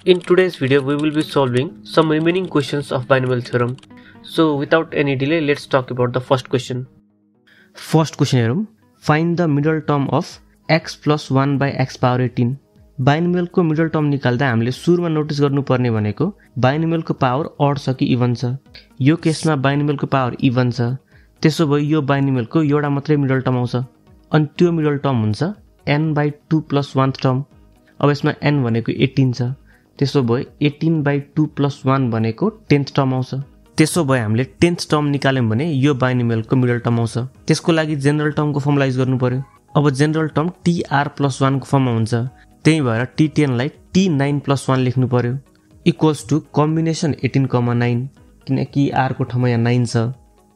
In today's video, we will be solving some remaining questions of binomial theorem. So without any delay, let's talk about the first question. First question हेरौं. Find the middle term of x plus 1 by x power 18. Binomial को middle term निकाल्दा हामीले सुरुमा notice गर्नुपर्ने भनेको binomial को power odd छ कि इभन छ. यो केसमा बाइनोमियल को पावर इभन छ. त्यसो भए यो बाइनोमियल को एउटा मात्रै मिडल टर्म आउँछ. अनि त्यो मिडल टर्म हुन्छ n/2 + 1th टर्म. अब यसमा n भनेको 18 छ. त्यसो भए 18/2 + 1 भनेको 10th टर्म आउँछ. त्यसो भए हामीले 10th टर्म निकाल्यौं भने यो बाइनोमियल को मिडल टर्म आउँछ. त्यसको लागि जेनरल टर्म को फर्मुलाइज गर्नु पर्यो. अब जेनरल टर्म tr+1 को फर्ममा हुन्छ. त्यही भएर t10 लाई t9+1 लेख्नु पर्यो इक्वल्स टु कम्बिनेसन 18,9 किनकि r को ठाउँमा यहाँ 9 छ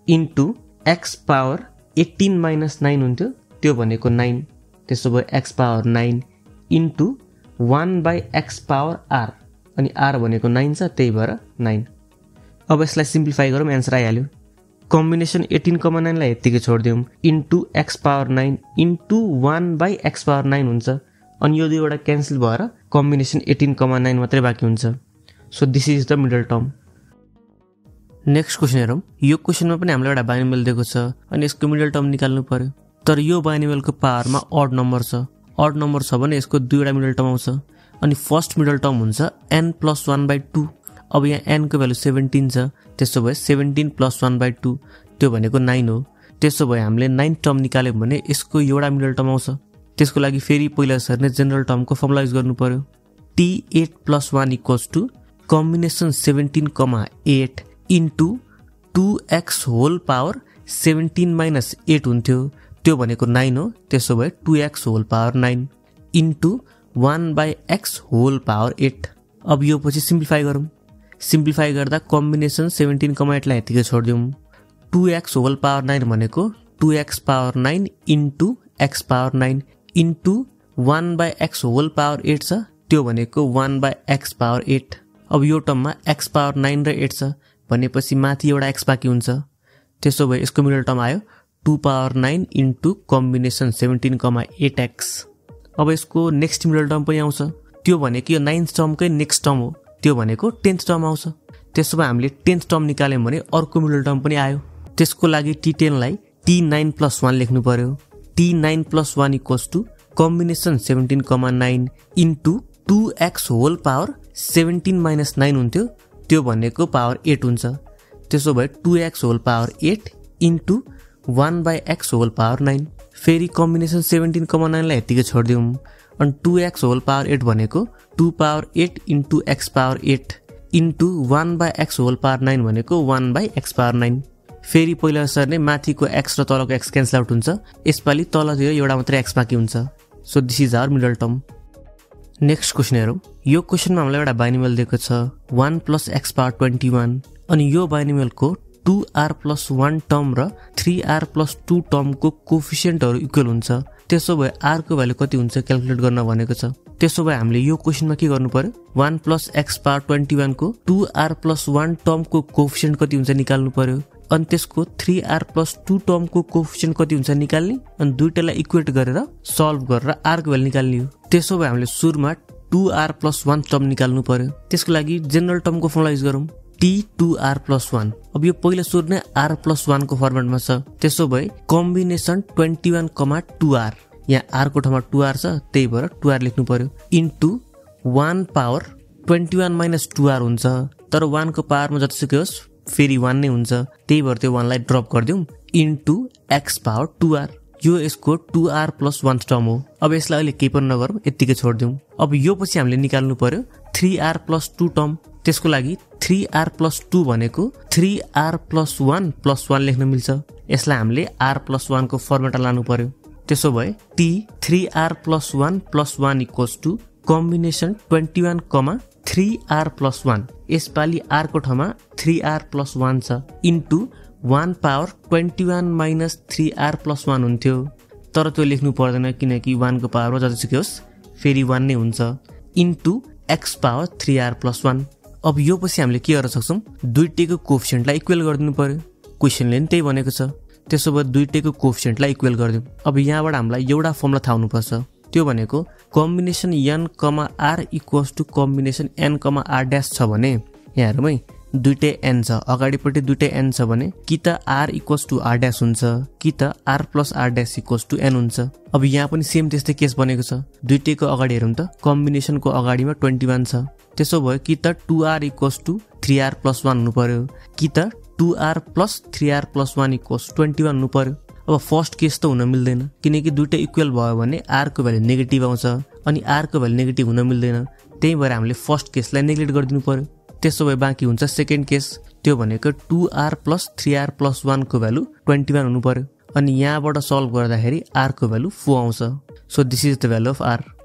इन्टु x पावर 18 - 9 हुन्थ्यो त्यो भनेको 9. त्यसो भए x power 9 into 1/x power r अनि r भनेको 9 छ त्यही भएर 9. अब यसलाई सिम्प्लिफाई गरौँ एन्सर आइहाल्यो. कम्बिनेसन 18,9 लाई यतिकै छोड्दियौं into x power 9 into 1/x power 9 हुन्छ. अनि यो दुईवटा क्यान्सल भएर कम्बिनेसन 18,9 मात्रै बाँकी हुन्छ. So this is the middle term. Next question हेरौँ. यो क्वेशनमा पनि हामीलाई एउटा बाइनोमियल दिएको छ अनि यसको मिडल टर्म निकाल्नु पर्यो. तर यो बाइनोमियलको पावरमा अड नम्बर छ. अड नम्बर छ भने यसको दुईवटा मिडल टर्म आउँछ. अनि फर्स्ट मिडल टर्म हुन्छ n + 1/2. अब यहाँ n को भ्यालु 17 छ. त्यसो भए 17 + 1/2 त्यो भनेको 9 हो. त्यसो भए हामीले 9 टर्म निकाल्यौं भने यसको एउटा मिडल टर्म आउँछ. त्यसको लागि फेरि पहिला सर्ने जेनरल टर्म को फर्मुलाइज गर्नु पर्यो. t8+1 equals to combination 17,8 into 2x whole power 17 - 8 हुन्थ्यो त्यो भनेको 9 हो. त्यसो भए 2x whole power 9 into 1/x whole power 8. अब यो पछि सिम्प्लिफाई गरौँ. सिम्प्लिफाई गर्दा कम्बिनेसन 17,8 लाई यतिकै छोड्दियौं. 2x होल पावर 9 भनेको 2x power 9 into x power 9 into 1/x whole power 8 छ त्यो भनेको 1/x पावर 8. अब यो टर्ममा x पावर 9 र 8 छ भनेपछि माथि एउटा x बाँकी हुन्छ. त्यसो भए यसको मिडल टर्म आयो 2 पावर 9 इन्टु कम्बिनेसन 17,8x. अब यसको नेक्स्ट मिडल टर्म पनि आउँछ. त्यो भनेको यो 9th टर्मकै नेक्स्ट टर्म हो. त्यो भनेको 10th टर्म आउँछ. त्यसो भए हामीले 10th टर्म निकाल्यौं भने अर्को मिडल टर्म पनि आयो. त्यसको लागि t10 लाई t9+1 लेख्नु पर्यो. t9+1 equals to combination 17,9 into 2x whole power 17 - 9 हुन्थ्यो त्यो भनेको पावर 8 हुन्छ. त्यसो भए 2x whole power 8 into 1/x whole power 9. फेरि कम्बिनेसन 17,9 लाई यतिकै छोड्दियौं. अनि 2x होल पावर 8 भनेको 2 power 8 into x power 8 into 1/x whole power 9 भनेको 1/x पावर 9. फेरि पहिला सर्ने माथिको x र तलको x क्यान्सल आउट हुन्छ. यसपालि तलतिर एउटा मात्रै x बाँकी हुन्छ. So this is our middle term. Next question हेरौँ. यो क्वेशनमा हामीलाई एउटा बाइनोमियल दिएको छ 1 + x पावर 21 अनि यो बाइनोमियलको 2r+1 टर्म र 3r+2 टर्मको कोएफिसिएन्टहरु इक्वल हुन्छ. त्यसो भए r को भ्यालु कति हुन्छ क्याल्कुलेट गर्न भनेको छ. त्यसो भए हामीले यो क्वेशनमा के गर्नु पर्यो 1 + x पावर 21 को 2r+1 टर्मको कोएफिसिएन्ट कति हुन्छ निकाल्नु पर्यो. अनि त्यसको 3r+2 टर्मको कोएफिसिएन्ट कति हुन्छ निकाल्ने अनि दुईटालाई इक्वेट गरेर सल्भ गरेर r को भ्यालु निकाल्ने हो. त्यसो भए हामीले सुरुमा 2r+1 टर्म निकाल्नु पर्यो. त्यसको लागि जेनरल टर्म को फर्मुलाइज गरौँ t2r+1. अब यो पहिला सुरु नै r+1 को फर्मेटमा छ. त्यसो भए कम्बिनेसन 21,2r यहाँ r को ठाउँमा 2r छ त्यही भएर 2r लेख्नु पर्यो इन्टु 1 पावर 21 - 2r हुन्छ. तर 1 को पावरमा जतिसुकै होस् फेरि 1 नै हुन्छ त्यही भएर त्यो 1 लाई ड्रप गरिदिउँ इन्टु x पावर 2r. यो यसको 2r+1 टर्म हो. अब यसलाई अहिले केही पनि नगरौँ यतिकै छोड्दिउँ. अब यो पछि हामीले निकाल्नु पर्यो 3r+2 टर्म. त्यसको लागि 3r+2 भनेको 3r+1 + 1 लेख्न मिल्छ. यसलाई हामीले r+1 को फर्मेटमा लानु पर्यो. त्यसो भए t 3r+1 + 1 equals to combination 21, 3r+1. यसपालि r को ठाउँमा 3r+1 छ इन्टु 1 पावर 21 - 3r+1 हुन्थ्यो. तर त्यो लेख्नु पर्दैन किनकि 1 को पावरमा जतिसुकै होस् फेरि 1 नै हुन्छ इन्टु x पावर 3r+1. अब यो पछि हामीले के गर्न सक्छौं दुईटैको कोएफिसिएन्टलाई इक्वल गरिदिनु पर्यो. क्वेशनले नि त्यही भनेको छ. त्यसो भए दुईटैको कोएफिसिएन्टलाई इक्वल गरिदिउँ. अब यहाँबाट हामीलाई एउटा फर्मुला थाहा हुनुपर्छ. त्यो भनेको combination n, r equals to combination n, r dash छ भने यहाँ हेरौँ है दुईटै n छ, अगाडिपट्टि दुईटै n छ भने कि त r equals to r dash हुन्छ कि त r plus r dash equals to n हुन्छ। अब यहाँ पनि सेम त्यस्तै केस बनेको छ, दुईटैको अगाडि हेरौँ त कम्बिनेसनको अगाडिमा 21 छ, त्यसो भयो कि त 2r equals to 3r plus 1 हुनु पर्यो कि त 2r plus 3r plus 1 equals 21 हुनु पर्यो। अब फर्स्ट केस त हुन मिल्दैन किनकि दुईटै इक्वल भयो भने r को भ्यालु नेगेटिभ आउँछ अनि r को भ्यालु नेगेटिभ हुन मिल्दैन, त्यही भएर हामीले फर्स्ट केसलाई नेग्लेक्ट गरिदिनु पर्यो। त्यसो भए बाँकी हुन्छ सेकेन्ड केस, त्यो भनेको 2r प्लस 3r प्लस 1 को भ्यालु 21 हुनु पर्यो अनि यहाँबाट सल्भ गर्दाखेरि r को भ्यालु 4 आउँछ। So this is the value of r।